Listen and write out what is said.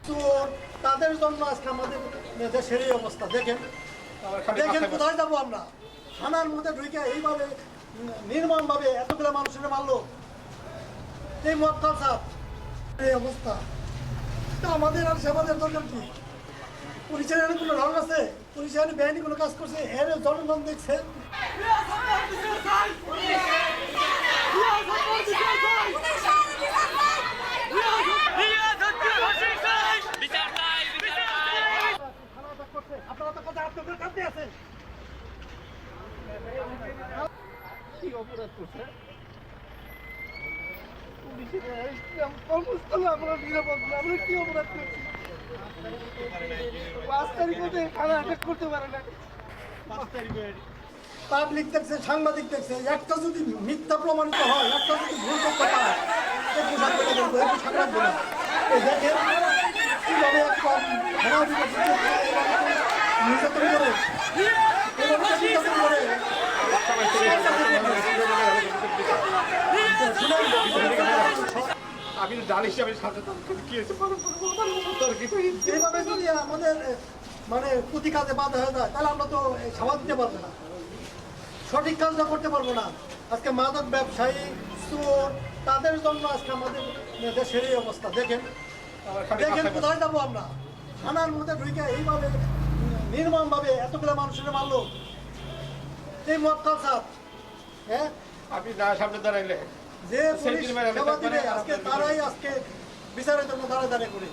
চোর তাদের জন্য আজকে আমাদের দেশের এই অবস্থা। দেখেন দেখেন কোথায় যাবো আমরা? থানার মধ্যে ঢুকে এইভাবে নির্মমভাবে এতগুলো মানুষের মারলো এই মক্কা সাপ, এই অবস্থা। তো আমাদের আর সেবাদের দরকার কি? পুলিশের এনে কোনো রং আছে? পুলিশের এনে বেআইনি কোনো কাজ করছে? এর জনগণ দেখছে। আপনারা তো কথা আপনাদের কাছে আছেন। কি অপরাধ করছে? আমরা কি অপরাধ করছি? 5 তারিখ থানা অ্যাটাক করতে পারে না। 5 তারিখে পাবলিক দেখছে, সাংবাদিক দেখছে, একটা যদি মিথ্যা প্রমাণিত হয়, একটা যদি ভুল করতে পারে, দেখেন কিভাবে একটা নির্যাতন করে আমি জানি আমি সাথে এইভাবে যদি আমাদের মানে প্রতি কাজে বাধা হয়ে যায়, তাহলে আমরা তো সামাল দিতে পারবো না, সঠিক কাজটা করতে পারবো না। আজকে মাদক ব্যবসায়ী, চোর তাদের জন্য আজকে আমাদের দেশের এই অবস্থা। দেখেন দেখেন কোথায় যাবো আমরা? থানার মধ্যে ঢুকে এইভাবে নির্মমভাবে এতগুলো মানুষের মারলো এই মক্কা সাপ। হ্যাঁ, আপনি না সামনে দাঁড়াইলে যে পুলিশ সেবা দিবে আজকে তারাই আজকে বিচারের জন্য দাঁড়ায় করে।